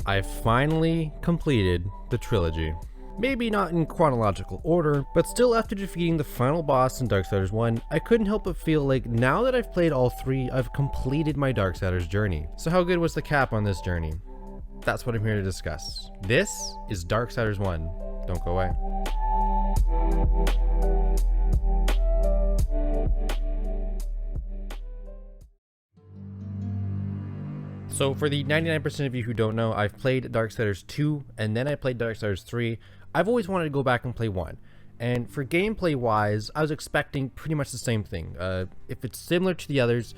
I finally completed the trilogy. Maybe not in chronological order, but still after defeating the final boss in Darksiders 1, I couldn't help but feel like now that I've played all three, I've completed my Darksiders journey. So how good was the cap on this journey? That's what I'm here to discuss. This is Darksiders 1. Don't go away. So for the 99% of you who don't know, I've played Darksiders 2 and then I played Darksiders 3. I've always wanted to go back and play 1. And for gameplay wise, I was expecting pretty much the same thing. If it's similar to the others,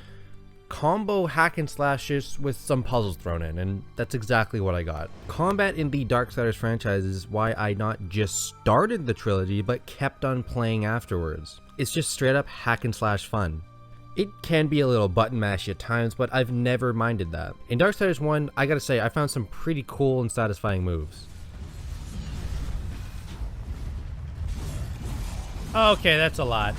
combo hack and slashes with some puzzles thrown in, and that's exactly what I got. Combat in the Darksiders franchise is why I not just started the trilogy, but kept on playing afterwards. It's just straight up hack and slash fun. It can be a little button mashy at times, but I've never minded that. In Darksiders 1, I gotta say, I found some pretty cool and satisfying moves. Okay, that's a lot.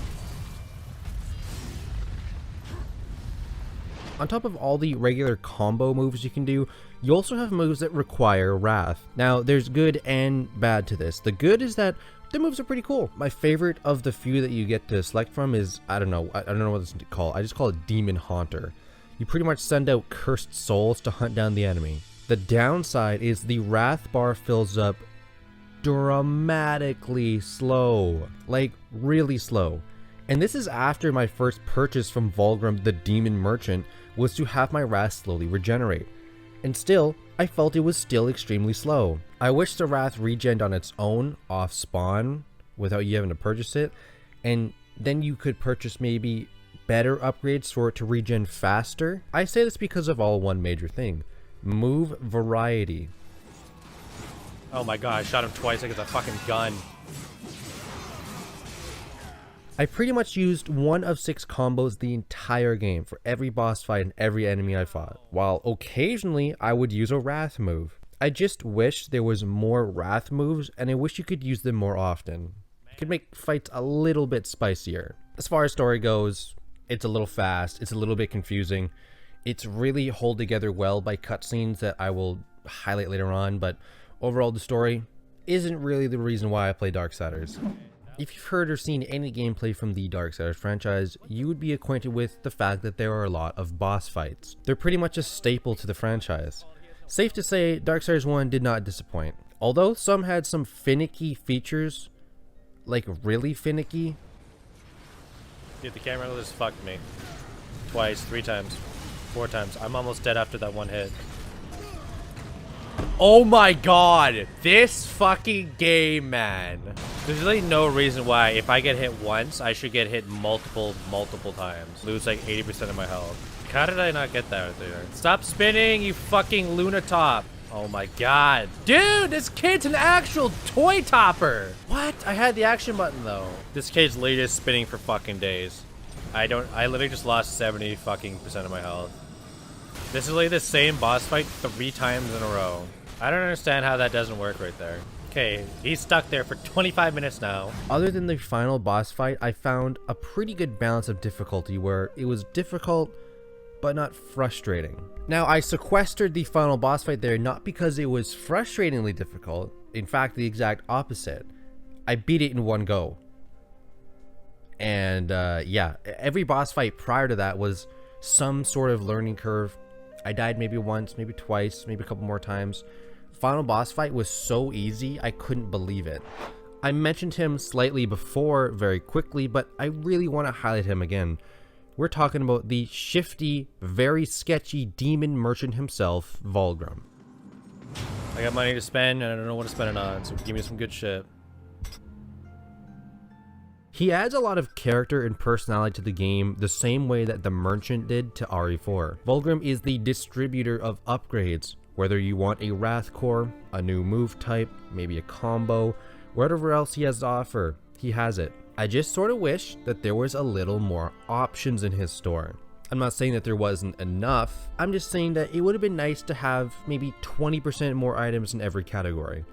On top of all the regular combo moves you can do, you also have moves that require Wrath. Now, there's good and bad to this. The good is that the moves are pretty cool. My favorite of the few that you get to select from is, I don't know what this is called. I just call it Demon Haunter. You pretty much send out cursed souls to hunt down the enemy. The downside is the Wrath bar fills up dramatically slow, like really slow. And this is after my first purchase from Vulgrim the Demon Merchant was to have my Wrath slowly regenerate. And still, I felt it was still extremely slow. I wish the Wrath regened on its own off spawn without you having to purchase it, and then you could purchase maybe better upgrades for it to regen faster. I say this because of one major thing: move variety. Oh my god, I shot him twice like it's a fucking gun. I pretty much used one of 6 combos the entire game for every boss fight and every enemy I fought, while occasionally I would use a Wrath move. I just wish there was more Wrath moves, and I wish you could use them more often. It could make fights a little bit spicier. As far as story goes, it's a little fast, it's a little bit confusing. It's really held together well by cutscenes that I will highlight later on, but overall the story isn't really the reason why I play Darksiders. If you've heard or seen any gameplay from the Darksiders franchise, you would be acquainted with the fact that there are a lot of boss fights. They're pretty much a staple to the franchise. Safe to say, Darksiders 1 did not disappoint. Although some had some finicky features, like really finicky. Dude, the camera just fucked me. Twice, 3 times, 4 times. I'm almost dead after that one hit. Oh my god, this fucking game, man. There's really no reason why if I get hit once, I should get hit multiple times. Lose like 80% of my health. How did I not get that right there? Stop spinning, you fucking lunatop. Oh my god. Dude, this kid's an actual toy topper. What? I had the action button though. This kid's literally just spinning for fucking days. I literally just lost 70 fucking percent of my health. This is like the same boss fight 3 times in a row. I don't understand how that doesn't work right there. Okay, he's stuck there for 25 minutes now. Other than the final boss fight, I found a pretty good balance of difficulty where it was difficult, but not frustrating. Now, I sequestered the final boss fight there not because it was frustratingly difficult. In fact, the exact opposite. I beat it in one go. And yeah, every boss fight prior to that was some sort of learning curve. I died maybe once, maybe twice, maybe a couple more times. Final boss fight was so easy, I couldn't believe it. I mentioned him slightly before very quickly, but I really want to highlight him again. We're talking about the shifty, very sketchy demon merchant himself, Vulgrim. I got money to spend and I don't know what to spend it on, so give me some good shit. He adds a lot of character and personality to the game the same way that the merchant did to RE4. Vulgrim is the distributor of upgrades. Whether you want a Wrath core, a new move type, maybe a combo, whatever else he has to offer, he has it. I just sort of wish that there was a little more options in his store. I'm not saying that there wasn't enough, I'm just saying that it would have been nice to have maybe 20% more items in every category.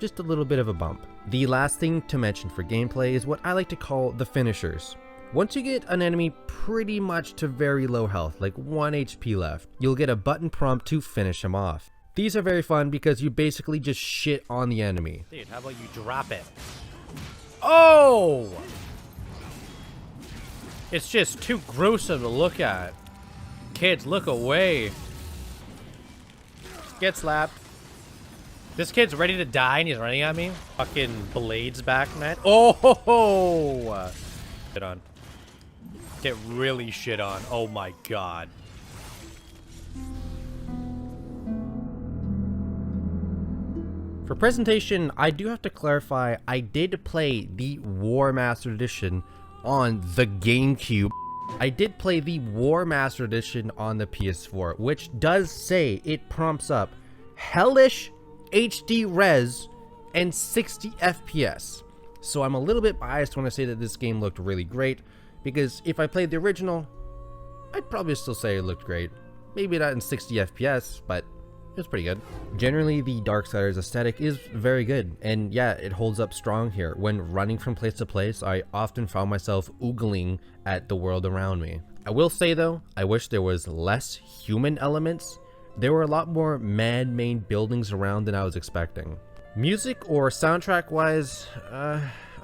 Just a little bit of a bump. The last thing to mention for gameplay is what I like to call the finishers. Once you get an enemy pretty much to very low health, like 1 HP left, you'll get a button prompt to finish him off. These are very fun because you basically just shit on the enemy. Dude, how about you drop it? Oh! It's just too gruesome to look at. Kids, look away. Get slapped. This kid's ready to die and he's running at me. Fucking blades back, man. Oh ho ho! Shit on. Get really shit on. Oh my god. For presentation, I do have to clarify, I did play the War Master Edition on the GameCube. I did play the War Master Edition on the PS4, which does say it prompts up hellish HD res and 60 FPS. So I'm a little bit biased when I say that this game looked really great, because if I played the original, I'd probably still say it looked great. Maybe not in 60 FPS, but it's pretty good. Generally, the Darksiders aesthetic is very good, and yeah, it holds up strong here. When running from place to place, I often found myself oogling at the world around me. I will say though, I wish there was less human elements. There were a lot more man-made buildings around than I was expecting. Music or soundtrack wise, I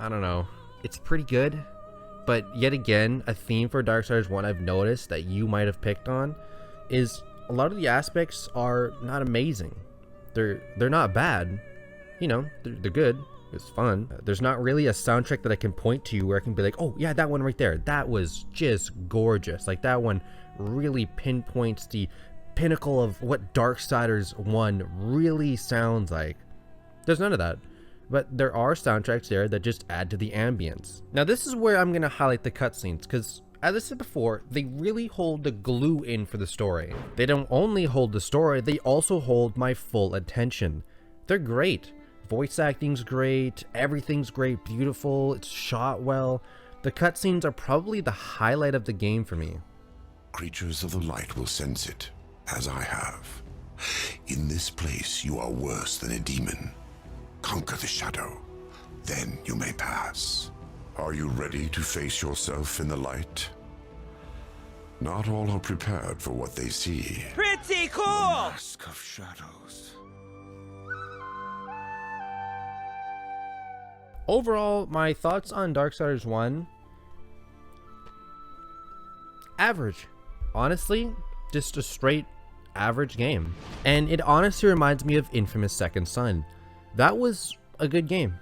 don't know. It's pretty good, but yet again, a theme for Darksiders 1 I've noticed that you might have picked on is a lot of the aspects are not amazing. They're not bad. You know, they're good. It's fun. There's not really a soundtrack that I can point to where I can be like, oh yeah, that one right there. That was just gorgeous. Like that one really pinpoints the pinnacle of what Darksiders 1 really sounds like. There's none of that. But there are soundtracks there that just add to the ambience. Now this is where I'm going to highlight the cutscenes, because as I said before, they really hold the glue in for the story. They don't only hold the story, they also hold my full attention. They're great. Voice acting's great, everything's great, beautiful, it's shot well. The cutscenes are probably the highlight of the game for me. Creatures of the light will sense it, as I have. In this place you are worse than a demon. Conquer the shadow, then you may pass. Are you ready to face yourself in the light? Not all are prepared for what they see. Pretty cool! Mask of shadows. Overall, my thoughts on Darksiders 1, average. Honestly, just a straight average game. And it honestly reminds me of Infamous Second Son. That was a good game.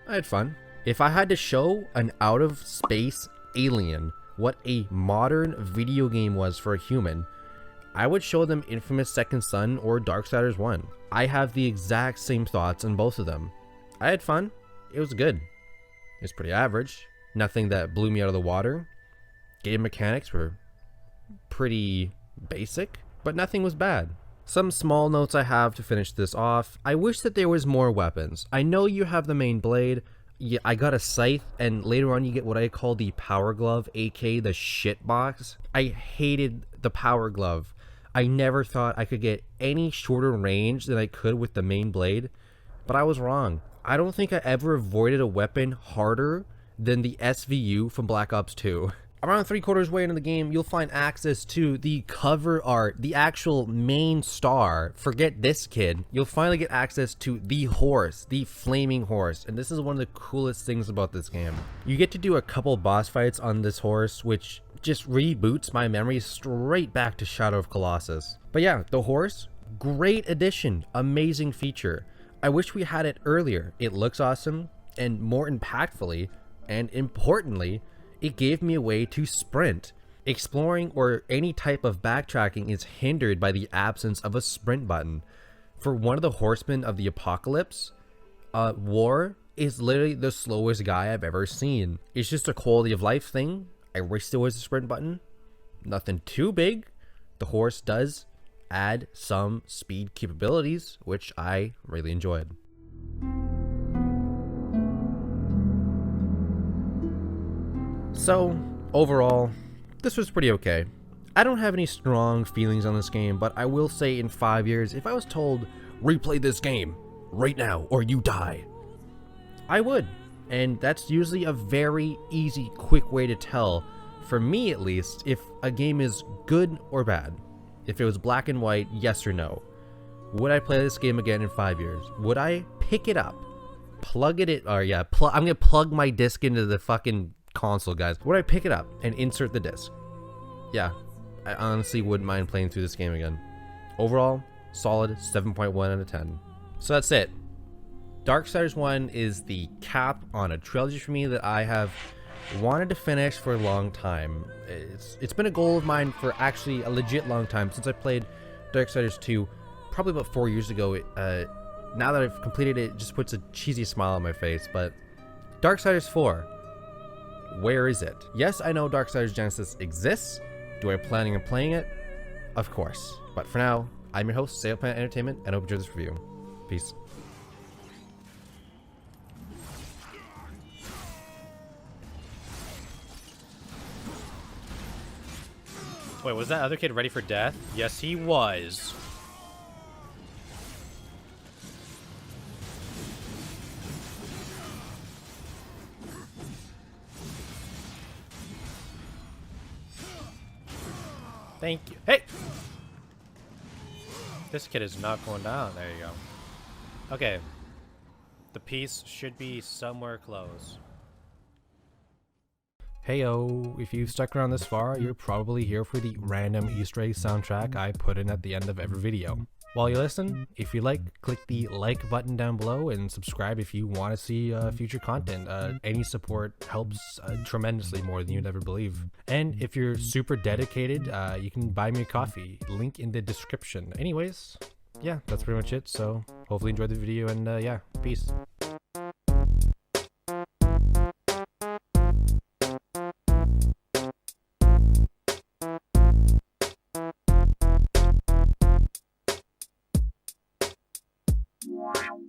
I had fun. If I had to show an out-of-space alien what a modern video game was for a human, I would show them Infamous Second Son or Darksiders 1. I have the exact same thoughts on both of them. I had fun. It was good. It was pretty average. Nothing that blew me out of the water. Game mechanics were pretty basic, but nothing was bad. Some small notes I have to finish this off. I wish that there was more weapons. I know you have the main blade. Yeah, I got a scythe, and later on you get what I call the power glove, aka the shit box. I hated the power glove. I never thought I could get any shorter range than I could with the main blade, but I was wrong. I don't think I ever avoided a weapon harder than the SVU from Black Ops 2. Around 3/4 way into the game, you'll find access to the cover art, the actual main star. Forget this kid. You'll finally get access to the horse, the flaming horse. And this is one of the coolest things about this game. You get to do a couple boss fights on this horse, which just reboots my memory straight back to Shadow of Colossus. But yeah, the horse, great addition, amazing feature. I wish we had it earlier. It looks awesome, and more impactfully, and importantly, it gave me a way to sprint. Exploring or any type of backtracking is hindered by the absence of a sprint button. For one of the horsemen of the apocalypse, War is literally the slowest guy I've ever seen. It's just a quality of life thing. I wish there was a sprint button. Nothing too big. The horse does add some speed capabilities, which I really enjoyed. So, overall, this was pretty okay. I don't have any strong feelings on this game, but I will say in 5 years, if I was told, replay this game right now or you die, I would. And that's usually a very easy, quick way to tell, for me at least, if a game is good or bad. If it was black and white, yes or no. Would I play this game again in 5 years? Would I pick it up, plug it in, or yeah, I'm gonna plug my disc into the fucking console, guys. Would I pick it up and insert the disc? Yeah, I honestly wouldn't mind playing through this game again. Overall, solid 7.1 out of 10. So that's it. Darksiders 1 is the cap on a trilogy for me that I have wanted to finish for a long time. It's been a goal of mine for actually a legit long time, since I played Darksiders 2 probably about 4 years ago. Now that I've completed it, it just puts a cheesy smile on my face. But Darksiders 4, where is it? Yes, I know Darksiders Genesis exists. Do I planning on playing it? Of course. But for now, I'm your host, Sailpan Entertainment, and I hope you enjoyed this review. Peace. Wait, was that other kid ready for death? Yes, he was. Thank you. Hey! This kid is not going down. There you go. Okay. The piece should be somewhere close. Heyo, if you've stuck around this far, you're probably here for the random Easter egg soundtrack I put in at the end of every video. While you listen, if you like, click the like button down below and subscribe if you want to see future content. Any support helps tremendously, more than you'd ever believe. And if you're super dedicated, you can buy me a coffee. Link in the description. Anyways, yeah, that's pretty much it. So hopefully you enjoyed the video, and yeah, peace. Wow.